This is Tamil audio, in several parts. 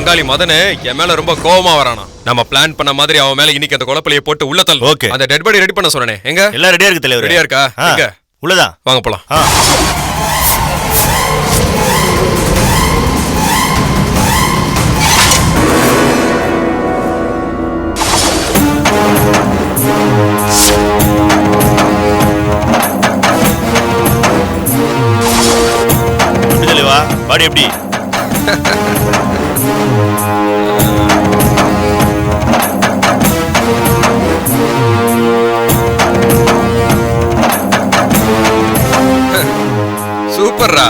பங்காளி மதனு என் மேல ரொம்ப கோவமா வரானா. நம்ம பிளான் பண்ண மாதிரி அவன் மேல இன்னைக்கு அந்த கொலப்பலியை போட்டு உள்ள தள்ளு. ஓகே. அந்த டெட் பாடி ரெடி பண்ண சொன்னனே, எங்க? எல்லாம் ரெடியா இருக்கு தலைவர். ரெடியா இருக்கா? எங்க? உள்ளதா. வாங்க போலாம். பாடி எப்படி? சூப்பர்ரா.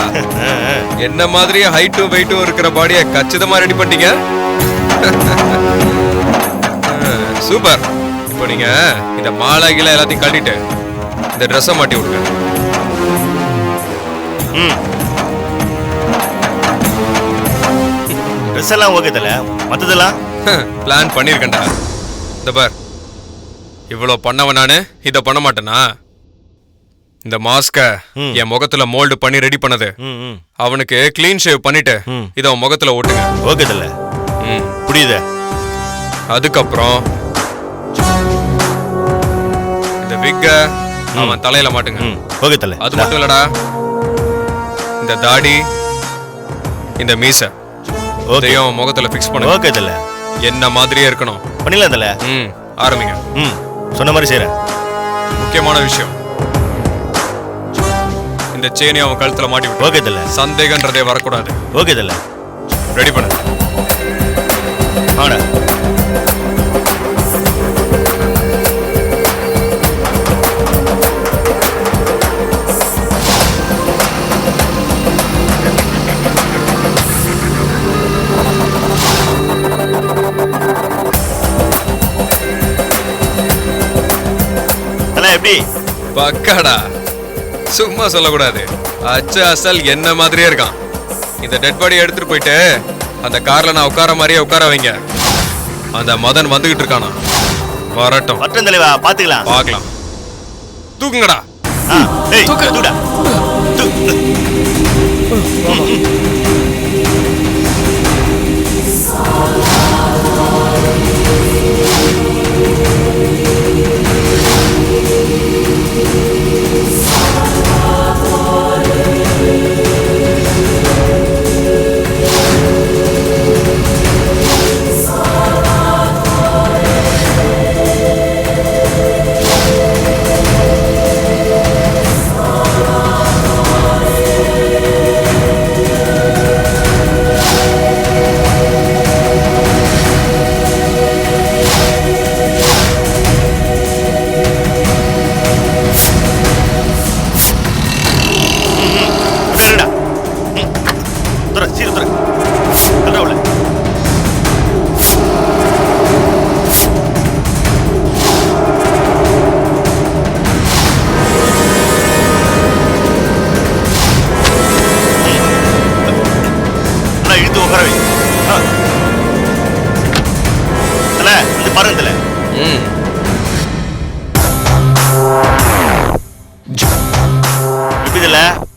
என்ன மாதிரியே ஹைட்டும் வெயிட்டும் இருக்கிற பாடியை கச்சிதமா ரெடி பண்ணிட்டீங்க. சூப்பர். இப்போ நீங்க இந்த மாலை கீழே எல்லாத்தையும் கட்டிட்டு இந்த ட்ரெஸ்ஸை மாட்டி விடுங்க. ட்ரெஸ் எல்லாம் ஓகே தல. மத்ததெல்லாம் பிளான் பண்ணிருக்கேன்டா. இந்த பார், இவ்வளவு பண்ணவன் நானு இத பண்ண மாட்டேனா? இந்த மாஸ்க என் முகத்துல மோல்டு பண்ணி ரெடி பண்ணது அவனுக்கு கிளீன் ஷேவ் பண்ணிட்டு இத அவன் முகத்துல ஓட்டுங்க. ஓகே தல. புரியுது. அதுக்கப்புறம் இந்த விக்க அவன் தலையில மாட்டுங்க. ஓகே தல. அது மட்டும் இல்லடா, இந்த தாடி இந்த மீசை ஓகேயும் முகத்துல ஃபிக்ஸ் பண்ணுங்க. ஓகே தல. என்ன மாதிரியே இருக்கணும். பண்ணிடலாம் தல. ஆரம்பிங்க. சொன்ன மாதிரி செய்றேன். முக்கியமான விஷயம், இந்த செயினை அவன் கழுத்துல மாட்டி விட்டு. ஓகே தல. சந்தேகன்றதே வரக்கூடாது. ஓகே தல. ரெடி பண்ணு. ஆனா எப்படி? பக்காடா. சும்மா சொல்லக்கூடாது. அச்சு அசல் என்ன மாதிரியே இருக்கான். இந்த டெட் பாடி எடுத்துட்டு போயிட்டு அந்த கார்ல நான் உட்கார மாதிரியே உட்கார வைங்க. அந்த மதன் வந்துகிட்டு இருக்கானா? வரட்டும். வரட்டும் தலைவா, பாத்துக்கலாம். பார்க்கலாம். தூக்குங்கடா. தூக்குடா.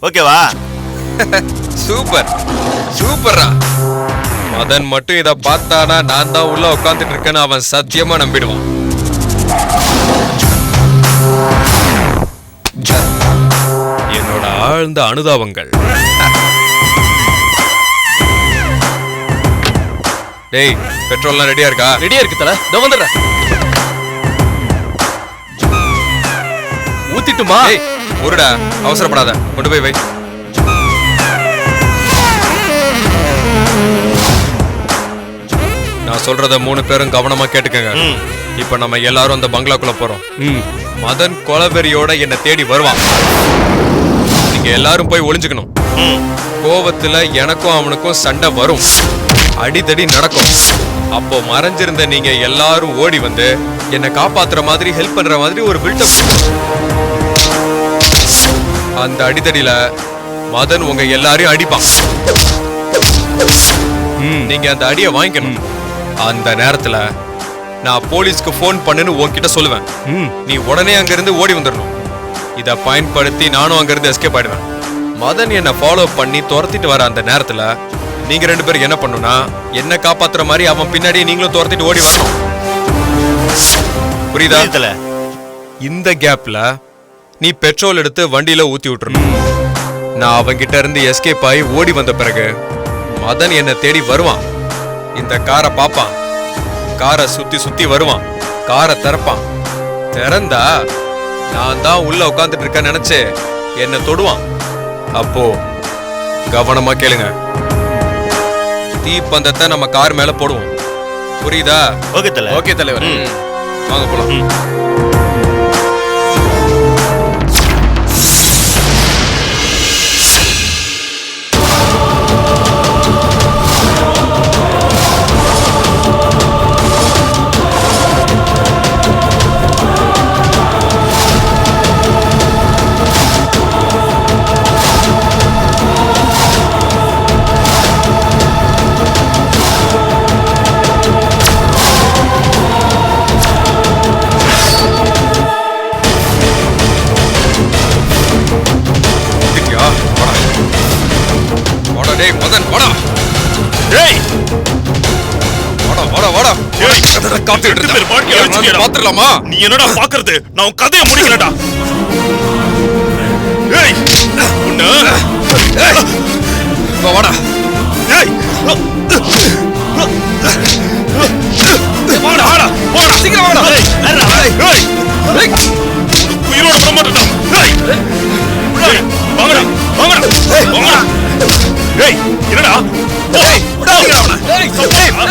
ஓகேவா? சூப்பர் சூப்பரா. மதன் மட்டும் இத பார்த்தானா நான் தான் உள்ள உட்கார்ந்துட்டு இருக்கேன்னு அவன் சத்தியமா நம்பிடுவான். என்னோட ஆழ்ந்த அனுதாபங்கள். டேய், பெட்ரோல்லாம் ரெடியா இருக்கா? ரெடியா இருக்கு தல. இதோ வந்துடுறேன். ஊத்திட்டுமா? ஒருடா, அவசரப்படாத, கொண்டு போய் வை. நான் சொல்றத 3 பேரும் கவனமா கேட்டுக்கங்க. இப்ப நம்ம எல்லாரும் அந்த பங்களாக்குள்ள போறோம். மதன் கொலவெறியோட என்ன தேடி வருவான். நீங்க எல்லாரும் போய் ஒளிஞ்சுக்கணும். கோவத்துல எனக்கும் அவனுக்கும் சண்டை வரும், அடிதடி நடக்கும். அப்போ மறைஞ்சிருந்த நீங்க எல்லாரும் ஓடி வந்து என்ன காப்பாத்துற மாதிரி ஹெல்ப் பண்ற மாதிரி ஒரு பில்டப். அந்த அடிதடியில மதன் உங்க எல்லாரையும் அடிப்பான். நீங்க அந்த அடியை வாங்கிக்கணும். அந்த நேரத்துல நான் போலீஸ்க்கு போன் பண்ணுன்னு உன்கிட்ட சொல்லுவேன். நீ உடனே அங்க இருந்து ஓடி வந்துடணும். இத பயன்படுத்தி நானும் அங்க இருந்து எஸ்கேப் ஆயிடுவேன். மதன் என்ன ஃபாலோ பண்ணி துரத்திட்டு வர அந்த நேரத்துல நீங்க 2 பேரும் என்ன பண்ணுனா என்ன காப்பாத்துற மாதிரி அவன் பின்னாடி நீங்களும் துரத்திட்டு ஓடி வரணும். புரியுதா? புரியுதுல? இந்த கேப்ல நீ பெட்ரோல் எடுத்து வண்டியில ஊத்தி விட்டுறணும். நான் அவன்கிட்ட இருந்து எஸ்கேப் ஆகி ஓடி வந்த பிறகு மதன் என்ன தேடி வருவான். இந்த காரை பாப்பான், காரை சுத்தி சுத்தி வருவான், காரை திறப்பான். திறந்தா நான் தான் உள்ள உட்காந்துட்டு இருக்க நினைச்சு என்ன தொடுவான். அப்போ கவனமா கேளுங்க, தீப்பந்தத்தை நம்ம கார் மேல போடுவோம். புரியுதா? ஓகே தலைவர். வாங்க போலாம். மதன் வாடா. டேய் வாடா வாடா வாடா. டேய் என்னடா காத்துட்டு இருக்க? பாத்துறலாமா? நீ என்னடா பாக்குறது? நான் உன் கதையை முடிக்கலடா. டேய் உன்ன வாடா. டேய் வாடா வாடா வாடா சீக்கிரம் வாடா. டேய் டேய் உயிரோட விட மாட்டேன்டா. டேய் வாங்கடா வாங்கடா வாங்கடா. டேய் என்னடா? டேய் விடாதீங்க அவனை. டேய்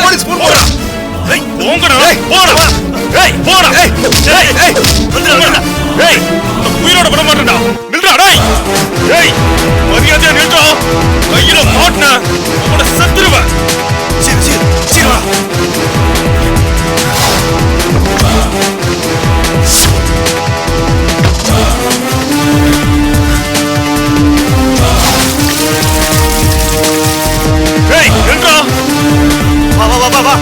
போலீஸ் போன் போடா. டேய் போங்கடா. போடா. டேய் போடா. டேய் வந்துடா. டேய் உயிரோட விட மாட்டேன்டா. நில்றா டேய். டேய் மரியாதையா நில்றா. கையில மாட்ன உன்னை செத்துருவேன். சீ வா. டேய் நில்றா. வா வா வா வா.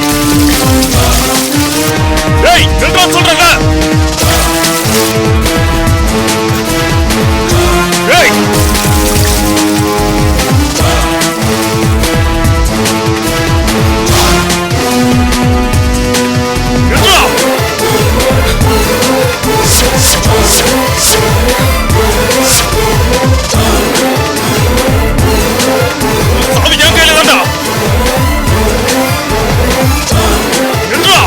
டேய் நில்றா சொல்றேன்ல. டேய் நில்றா. சாவி என் கையில தான்டா. நில்றா.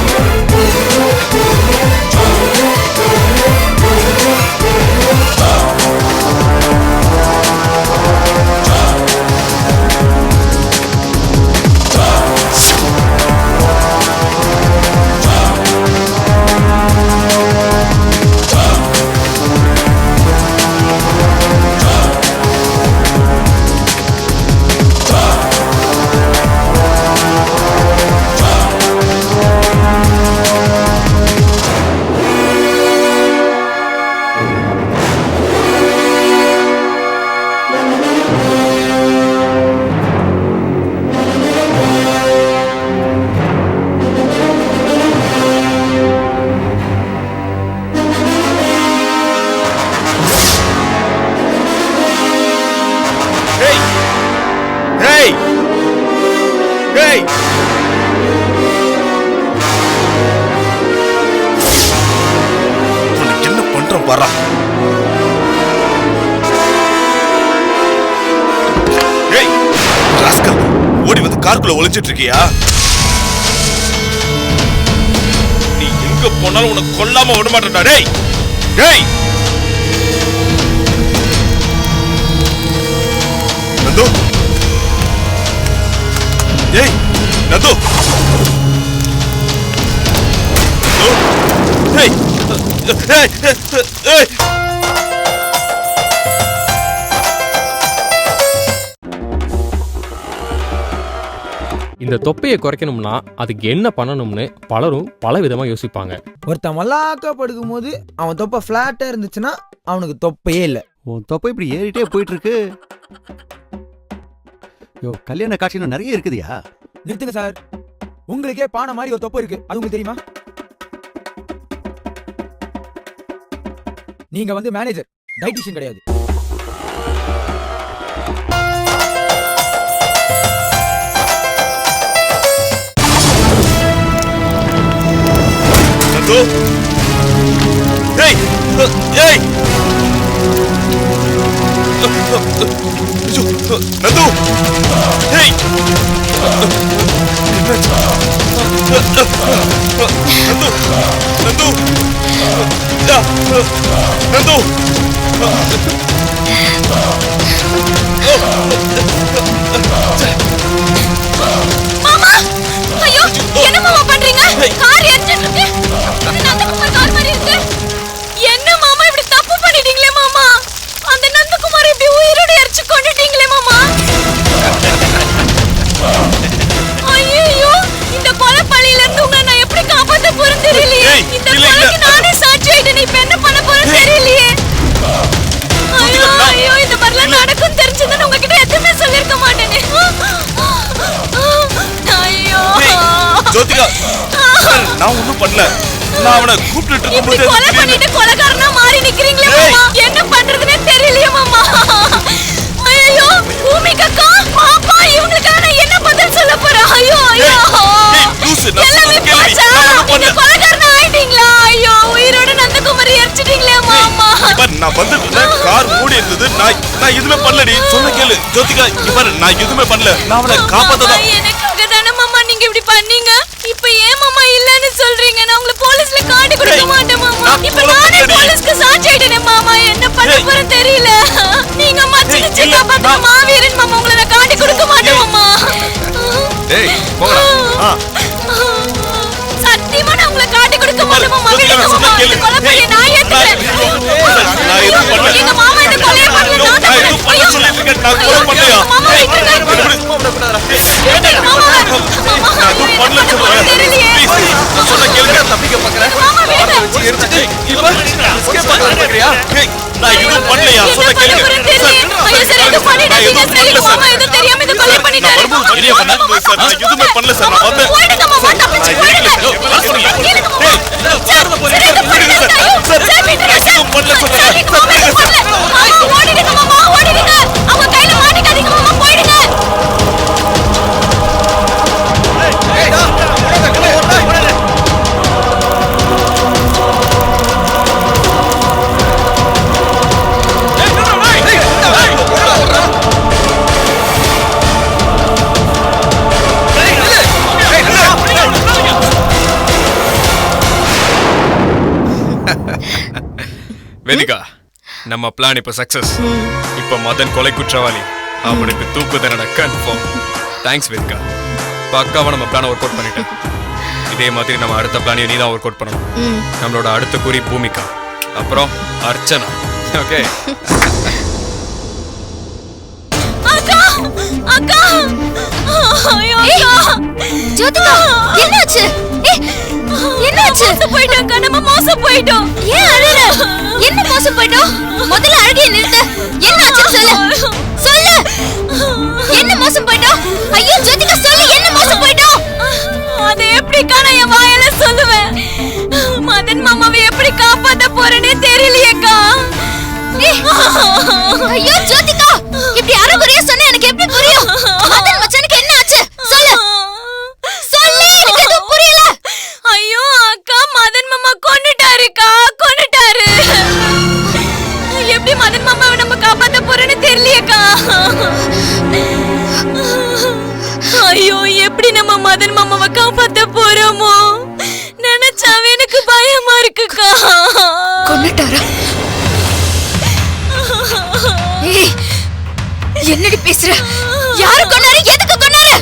டேய் டேய் உனக்கு என்ன பண்றோம் பாரா. டேய் ராஸ்கல் ஓடி வந்து காருக்குள்ள ஒளிஞ்சிட்டு இருக்கியா? நீ எங்க போனாலும் உனக்கு கொல்லாம விட மாட்டேன்டா. டேய் டேய் நந்து. ஏய் நந்து. ஏய் ஏய் ஏய். இந்த தொப்பையை குறைக்கணும்னா அதுக்கு என்ன பண்ணணும்னு பலரும் பல விதமா யோசிப்பாங்க. ஒருத்தன் மல்லாக்க படுக்கும் போது அவன் தொப்பை ஃபிளாட்டா இருந்துச்சுன்னா அவனுக்கு தொப்பையே இல்லை. உன் தொப்பை இப்படி ஏறிட்டே போயிட்டு இருக்கு. யோ கல்யாண காட்சின்னு நிறைய இருக்குதியா? நிறுத்துங்க சார், உங்களுக்கே பானை மாதிரி ஒரு தொப்பை இருக்கு, அது உங்களுக்கு தெரியுமா? நீங்க வந்து மேனேஜர், டைட்டிஷியன் கிடையாது. நந்து ஏய் ஏய் நந்து ஏய் நந்து நந்து நந்து மாமா ஐயோ என்ன மாமா பண்றீங்க கார் எரிஞ்சிட்டு இருக்கு நந்தகுமார் கார் மாதிரி இருக்கு என்ன மாமா இப்படி தப்பு பண்ணிட்டீங்களே மாமா அந்த நந்தகுமார் இப்படி உயிரோட எரிச்சு கொன்னுட்டீங்களே மாமா ஐயோ இந்த கொலை பழியில இருந்து உங்களை நான் எப்படி காப்பாத்த போறேன்னு தெரியலையே இந்த கொலைக்கு நானே சாட்சி ஆயிட்டேன் இப்ப என்ன பண்ண போறேன்னு தெரியலையே ஐயோ ஐயோ இந்த மாதிரிலாம் நடக்கும் தெரிஞ்சதுன்னு உங்ககிட்ட எதுவுமே சொல்லிருக்க மாட்டேனே ஐயோ ஜோதிகா நான் ஒண்ணும் பண்ணல நான் அவனை கூப்பிட்டுட்டு இருக்கும்போது கொலை பண்ணிட்டு கொலைகாரனா மாறி நிக்கிறீங்களே மாமா என்ன பண்றதுனே தெரியலையே மாமா ஐயோ பூமிகா பாப்பா இவங்களுக்கு நான் என்ன பதில் சொல்ல போறேன் ஐயோ ஐயோ எல்லாமே போச்சா நீங்க கொலைகாரனா ஆயிட்டீங்களா ஐயோ உயிரோட நந்தகுமாரி எரிச்சிட்டீங்களே மாமா நான் வந்துட்டு கார் மூடி இருந்தது நான் எதுவுமே பண்ணலடி சொன்ன கேளு ஜோதிகா இவர் நான் எதுவுமே பண்ணல நான் அவனை காப்பாத்ததான் எனக்காக தானே மாமா நீங்க இப்படி பண்ணீங்க இப்ப ஏன் மாமா இல்லன்னு சொல்றீங்க நான் உங்களை போலீஸ்ல காட்டி கொடுக்க மாட்டேன் மாமா இப்ப நானே போலீஸ்க்கு சாட்சி ஆயிட்டேனே மாமா என்ன பண்ண போறேன்னு தெரியல நீங்க மச்சிச்சு காப்பாத்த மாவீரன் மாமா உங்களை நான் காட்டி கொடுக்க மாட்டேன் மாமா டேய் போடா சத்தியமா நான் உங்களை காட்டி கொடுக்க மாட்டேன் மாமா விடுங்க மாமா இந்த கொலை பையன் நான் ஏத்துக்கிறேன் நான் எதுவும் பண்ணல எங்க மாமா இந்த கொலையை பண்ணல நான் எதுவும் பண்ண சொல்லிருக்கேன் நான் கொலை பண்ணலையா மாமா விட்டுருங்க நான் எதுவும் பண்ணல சொல்றேன் ப்ளீஸ் நான் சொன்ன கேளுங்க தப்பிக்க பார்க்கறேன் மாமா விடுங்க எடுத்துட்டு இப்ப எஸ்கேப் பண்ண பார்க்கறியா நான் எதுவும் பண்ணலையா சொன்ன கேளுங்க ஐயோ சரி இது பண்ணிட்டீங்க சரி மாமா இது தெரியாம இந்த கொலை பண்ணிட்டாரு சரியா பண்ண சார் நான் எதுவுமே பண்ணல சார் நான் வந்து போயிடுங்க மாமா தப்பிச்சு போயிடுங்க ஓடிடுங்க மாமா ஓடிடுங்க அவங்க கையில மாட்டிக்காதீங்க மாமா போயிடுங்க வேதிகா நம்ம பிளான் இப்ப சக்சஸ் இப்ப மதன் கொலை குற்றவாளி அவனுக்கு தூக்கு தண்டனை கன்ஃபார்ம் தேங்க்ஸ் வேதிகா பக்காவா நம்ம பிளான் ஒர்க் அவுட் பண்ணிட்டேன் இதே மாதிரி நம்ம அடுத்த பிளானையும் நீ தான் ஒர்க் அவுட் பண்ணணும் நம்மளோட அடுத்த குறி பூமிகா அப்புறம் அர்ச்சனா ஓகே அக்கா அக்கா ஐயோ அக்கா ஜோதிகா என்னாச்சு என்னாச்சு போயிட்டோம் நம்ம மோசம் போயிட்டோம் ஏன் அழற என்ன மோசம் போயிட்டோம் முதல்ல அழுகைய நிறுத்து என்னாச்சு சொல்லு சொல்லு என்ன மோசம் போயிட்டோம் ஐயோ ஜோதிகா சொல்லு என்ன மோசம் போயிட்டோம் அது எப்படிக்கா நான் என் வாயால சொல்லுவேன் மதன் மாமாவை எப்படி காப்பாத்த போறேனே தெரியலையேக்கா ஐயோ ஜோதிகா இப்படி அறகுறையா சொன்னா எனக்கு எப்படி புரியும் மதன் மச்சானுக்கு என்ன ஆச்சு சொல்லு சொல்லு எனக்கு எதுவும் புரியல ஐயோ அக்கா மதன் மாமா கொன்னுட்டாருக்கா கொன்னுட்டாரு எப்படி மதன் மாமாவை நம்ம காப்பாத்த போறேன்னு தெரியலையேக்கா ஐயோ எப்படி நம்ம மதன் மாமாவை காப்பாத்த போறோமோ நினைச்சாவே எனக்கு பயமா இருக்குக்கா கொன்னுட்டாரா ஏய் என்னடி பேசுற யாரு கொன்னாரு எதுக்கு கொன்னாரு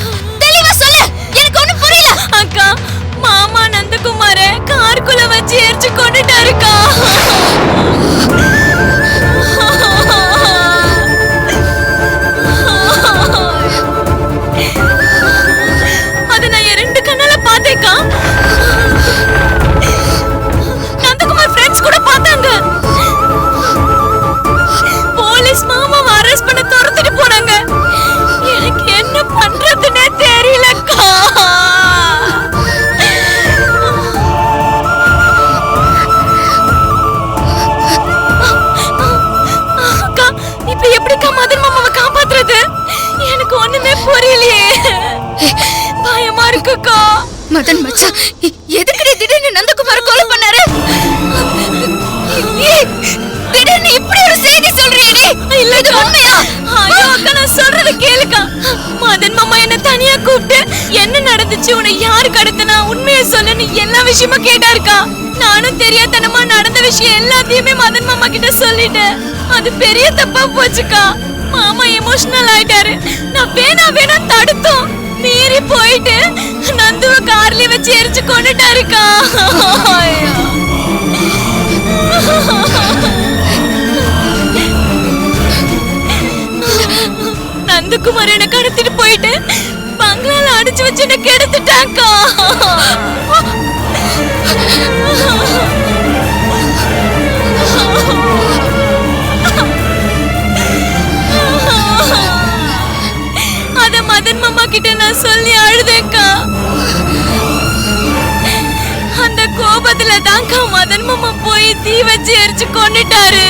தெளிவா சொல்லு எனக்கு ஒண்ணும் புரியல அக்கா மாமா நந்தகுமார காருக்குள்ள வச்சு எரிச்சு கொண்டுட்டாருக்கா அத நான் என் ரெண்டு கண்ணால பார்த்தேக்கா நந்தகுமார் ஃப்ரெண்ட்ஸ் கூட பார்த்தாங்க போலீஸ் மாமாவை அரெஸ்ட் பண்ண துரத்திட்டு போனாங்க எனக்கு என்ன பண்றதுன்னே தெரியலக்கா அக்கா இப்ப எப்படிக்கா மதன் மாமாவை காப்பாத்துறது எனக்கு ஒண்ணுமே புரியலையே பயமா இருக்குக்கா மதன் மச்சான் எதுக்குடி திடீர்னு நந்தகுமார கொலை பண்ணாரு யாரு கடத்தினா உண்மையை சொல்லுன்னு எல்லா விஷயமும் கேட்டாருக்கா. நானும் தெரியாதனமா நடந்த விஷயம் எல்லாத்தையுமே மதன் மாமா கிட்ட சொல்லிட்டேன். அது பெரிய தப்பா போச்சுக்கா. மாமா எமோஷனல் ஆயிட்டாரு. நான் வேணா தடுத்தோம். மீறி போயிட்டு நந்துவ கார்ல வச்சு எரிச்சு கொண்டுட்டாருக்கா. நந்தகுமார் என்ன கடத்திட்டு போயிட்டு பங்களால அடிச்சு வச்சு என்ன கெடுத்துட்டாக்கா. அத மதன் மாமா கிட்ட நான் சொல்லி அழுதேக்கா. அந்த கோபத்துல தான்க்கா மதன் மாமா போய் தீ வச்சு எரிச்சு கொண்டுட்டாரு.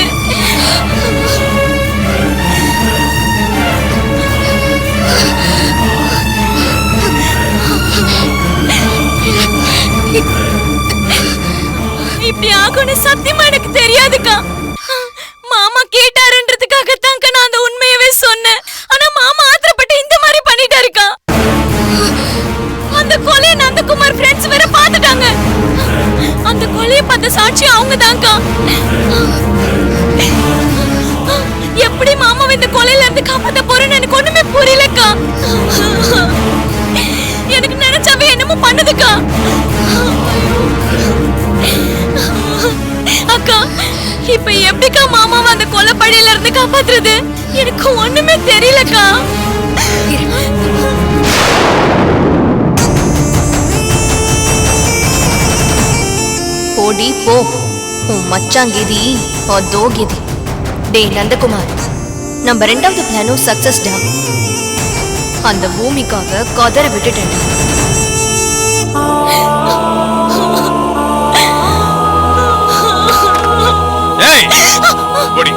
இப்படி ஆகும்னு சத்தியமா எனக்கு தெரியாதுக்கா. மாமா கேட்டாருன்றதுக்காக தான்க்கா நான் அந்த உண்மையவே சொன்னேன். ஆனா மாமா ஆத்திரப்பட்டு இந்த மாதிரி பண்ணிட்டாருக்கா. அந்த கொலையை நந்தகுமார் ஃப்ரெண்ட்ஸ் வேற பார்த்துட்டாங்க. அந்த கொலையை பார்த்த சாட்சி அவங்க தான்க்கா. எப்படி மாமாவை இந்த கொலையில இருந்து காப்பாத்த போறேன்னு எனக்கு ஒண்ணுமே புரியலக்கா. எனக்கு நினைச்சாவே என்னமோ பண்ணுதுக்கா. அக்கா இப்ப எப்படிக்கா மாமாவை அந்த கொலை பழியில இருந்து காப்பாத்துறது? எனக்கு ஒண்ணுமே தெரியலக்கா. போடி போ, உன் மச்சாங்கிதி அதோ கிதி. டேய் நந்தகுமார், நம்ம 2வது பிளானும் சக்சஸ் டா. அந்த பூமிக்காக கதற விட்டுட்டேன். ஏய் ஓடி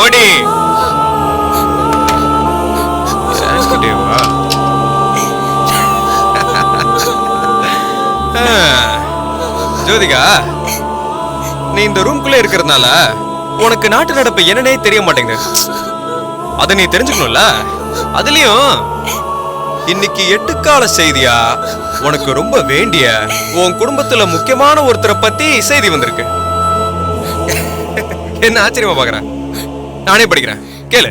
ஓடி தேவா. ஜோதிகா, நீ இந்த ரூம்குள்ள இருக்கிறதுனால உனக்கு நாட்டு நடப்பு என்னன்னே தெரிய மாட்டேங்குது. அத நீ தெரிஞ்சுக்கணும்ல. அதுலயும் இன்னைக்கு 8 கால செய்தியா உனக்கு ரொம்ப வேண்டிய உன் குடும்பத்துல முக்கியமான ஒருத்தரை பத்தி செய்தி வந்திருக்கு. என்ன ஆச்சரியமா பாக்குற? நானே படிக்கிறேன், கேளு.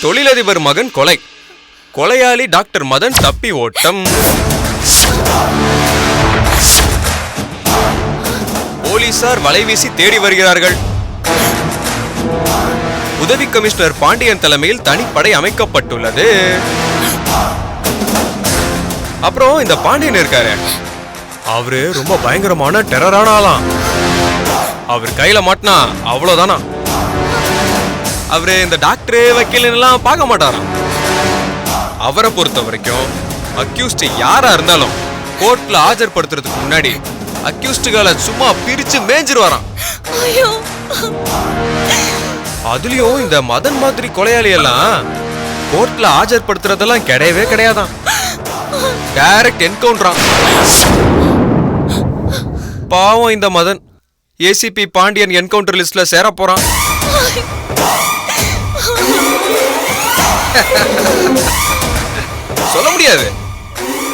தொழிலதிபர் மகன் கொலை, கொலையாளி டாக்டர் மதன் தப்பி ஓட்டம், போலீசார் வலைவீசி தேடி வருகிறார்கள், உதவி கமிஷனர் பாண்டியன் தலைமையில் தனிப்படை அமைக்கப்பட்டுள்ளது. அப்புறம் இந்த பாண்டியன் இருக்காரு, அவரு ரொம்ப பயங்கரமான டெரரான ஆளாம். அவர் கையில மாட்டினா அவ்வளவுதானா. அவரு இந்த டாக்டர் வக்கீல் எல்லாம் பார்க்க மாட்டாராம். அவரை பொறுத்த வரைக்கும் அக்யூஸ்ட் யாரா இருந்தாலும் கோர்ட்ல ஆஜர்படுத்துறதுக்கு முன்னாடி அக்யூஸ்டுகளை சும்மா பிரிச்சு மேஞ்சிருவாராம். அதுலயும் இந்த மதன் மாதிரி கொலையாளி எல்லாம் கோர்ட்ல ஆஜர்படுத்துறதெல்லாம் கிடையவே கிடையாதான். டைரக்ட் என்கவுண்டரா. பாவம் இந்த மதன் ஏசிபி பாண்டியன் என்கவுண்டர் லிஸ்ட்ல சேர போறான். சொல்ல முடியாது.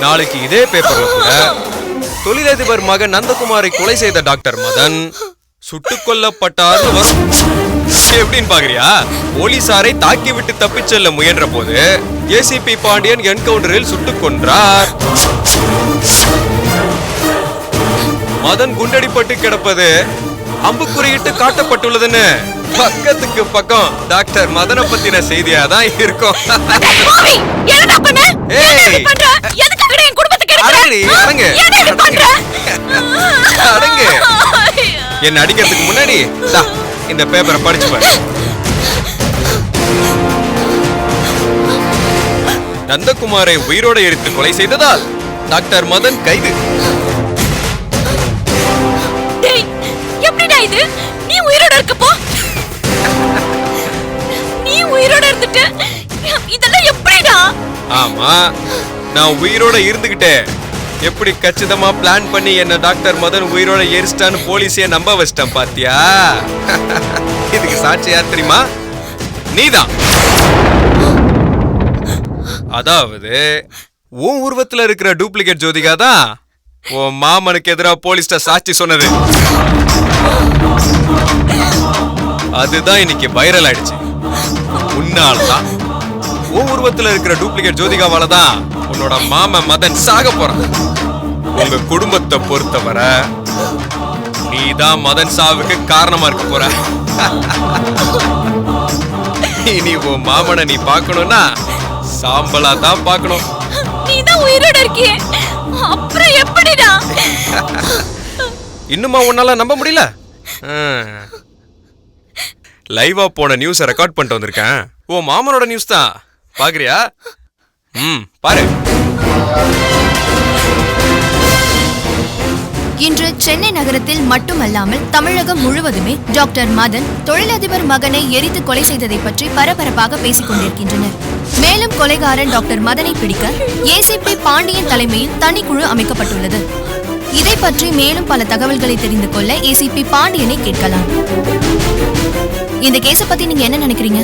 நாளைக்கு இதே பேப்பர்ல கூட தொழிலதிபர் மகன் நந்தகுமாரை கொலை செய்த டாக்டர் மதன் சுட்டுக் கொல்லப்பட்டார்னு வரும். எப்படின்னு பாக்குறியா? போலீசாரை தாக்கி விட்டு தப்பிச் செல்ல முயன்ற போது ஏசிபி பாண்டியன் என்கவுண்டரில் சுட்டுக் கொன்றார். மதன் குண்டடிப்பட்டு கிடப்பது அம்புக்குறியிட்டு காட்டப்பட்டுள்ளதுன்னு பக்கத்துக்கு பக்கம் டாக்டர் மதனை பத்தின செய்தியா தான் இருக்கும். என்ன அடிக்கிறதுக்கு முன்னாடி இந்த பேப்பரை படிச்சு பாரு. நந்தகுமாரை உயிரோட எரித்து கொலை செய்ததால் டாக்டர் மதன் கைது. இது நீ உயிரோட இருக்கப்போ நீ உயிரோட இருந்துட்டு இதெல்லாம் எப்படிடா? ஆமா, நான் உயிரோட இருந்துகிட்டே எப்படி கச்சிதமா பிளான் பண்ணி என்ன டாக்டர் மதன் உயிரோட எரிச்சிட்டான்னு போலீஸே நம்ப வச்சிட்டான் பாத்தியா? இதுக்கு சாட்சி யார் தெரியுமா? நீதான். அதாவது உன் உருவத்துல இருக்கிற டூப்ளிகேட் ஜோதிகா தான் உன் மாமனுக்கு எதிராக போலீஸ்ட சாட்சி சொன்னது. அதுதான் இன்னைக்கு வைரல் ஆயிடுச்சு. உன்னால்தான் உன் உருவத்துல இருக்கிற டூப்ளிகேட் ஜோதிகாவால தான் உன்னோட மாமன் மதன் சாக போறான். உங்க குடும்பத்தை பொறுத்தவரை நீதான் மதன் சாவுக்கு காரணமா இருக்க போற. இனி உன் மாமனை நீ பார்க்கணும்னா சாம்பலா தான் பார்க்கணும். நீதான் உயிரோட இருக்கியே, அப்புறம் எப்படிடா? இன்னுமா உன்னால நம்ப முடியல? லைவா போன நியூஸை ரெக்கார்ட் பண்ணிட்டு வந்திருக்கேன். உன் மாமனோட நியூஸ் தான். பாக்குறியா? பாரு. இன்று சென்னை நகரத்தில் மட்டுமல்லாமல் தமிழகம் முழுவதுமே டாக்டர் மதன் தொழிலதிபர் மகனை எரித்து கொலை செய்ததை பற்றி பரபரப்பாக பேசிக் கொண்டிருக்கின்றனர். மேலும் கொலைகாரன் டாக்டர் மதனை பிடிக்க ஏசிபி பாண்டியன் தலைமையில் தனிக்குழு அமைக்கப்பட்டுள்ளது. இதை பற்றி மேலும் பல தகவல்களை தெரிந்து கொள்ள ஏசிபி பாண்டியனை கேட்கலாம். இந்த கேஸை பத்தி நீங்க என்ன நினைக்கிறீங்க?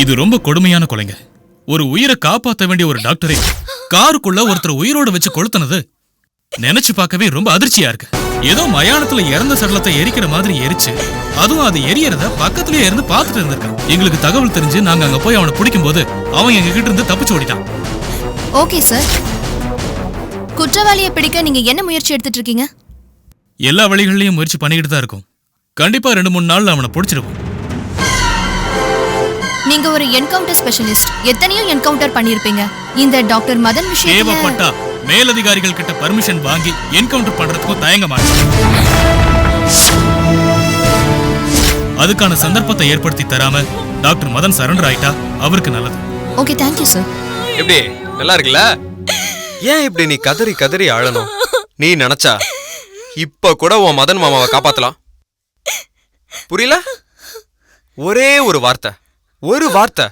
இது ரொம்ப கொடுமையான கொலைங்க. ஒரு உயிரை காப்பாற்ற வேண்டிய ஒரு டாக்டரை காருக்குள்ள ஒருத்தர் உயிரோடு வச்சு கொளுத்துனது நினைச்சு பார்க்கவே ரொம்ப அதிர்ச்சியா இருக்கு. ஏதோ மயானத்துல இறந்த சடலத்தை எரிக்கிற மாதிரி எரிச்சு, அதுவும் அது எரியறத பக்கத்திலேயே இருந்து பார்த்துட்டு இருந்திருக்கான். எங்களுக்கு தகவல் தெரிஞ்சு நாங்க அங்க போய் அவனை பிடிக்கும் போது அவன் எங்க கிட்ட இருந்து தப்பிச்சு ஓடிட்டான். ஓகே சார், குற்றவாளியை பிடிக்க நீங்க என்ன முயற்சி எடுத்துட்டு இருக்கீங்க? எல்லா வழிகள்லயும் முயற்சி பண்ணிக்கிட்டு தான் இருக்கும். கண்டிப்பா 2-3 நாள்ல அவனை பிடிச்சிருக்கும். நீங்க ஒரு என்கவுண்டர் ஸ்பெஷலிஸ்ட், எத்தனையோ என்கவுண்டர் பண்ணிருப்பீங்க. இந்த டாக்டர் மதன் விஷயத்துல தேவைப்பட்டா மேலதிகாரிகள் கிட்ட பர்மிஷன் வாங்கி என்கவுண்டர் பண்றதுக்கும் தயங்க மாட்டேன். அதுக்கான சந்தர்ப்பத்தை ஏற்படுத்தி தராம டாக்டர் மதன் சரண்டர் ஆயிட்டா அவருக்கு நல்லது. Okay, thank you sir. எப்படி நல்லா இருக்குல்ல? ஏன் இப்படி நீ கதறி கதறி அழணும்? நீ நினைச்சா இப்ப கூட உன் மதன் மாமாவை காப்பாத்தலாம். புரியல? ஒரே ஒரு வார்த்தை, ஒரு வார்த்தை,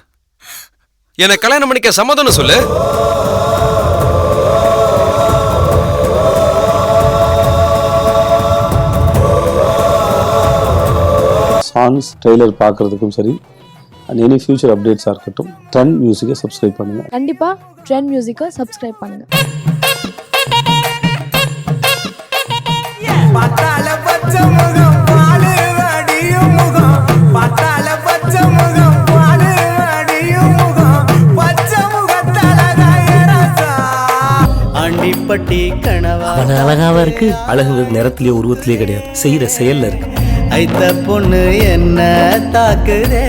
என்னை கல்யாணம் பண்ணிக்க சம்மதம்னு சொல்லு. சாங்ஸ் ட்ரெய்லர் பார்க்குறதுக்கும் சரி, அண்ட் எனி ஃபியூச்சர் அப்டேட்ஸாக இருக்கட்டும், ட்ரெண்ட் மியூசிக்கை சப்ஸ்கிரைப் பண்ணுங்கள். கண்டிப்பாக ட்ரெண்ட் மியூசிக்கை சப்ஸ்கிரைப் பண்ணுங்கள். ஆண்டிப்பட்டி கனவா அழகாவா இருக்கு. அழகு நிறத்திலேயே உருவத்திலேயே கிடையாது, செய்யற செயல்ல இருக்கு. ஐத்த பொண்ணு என்ன தாக்குதே.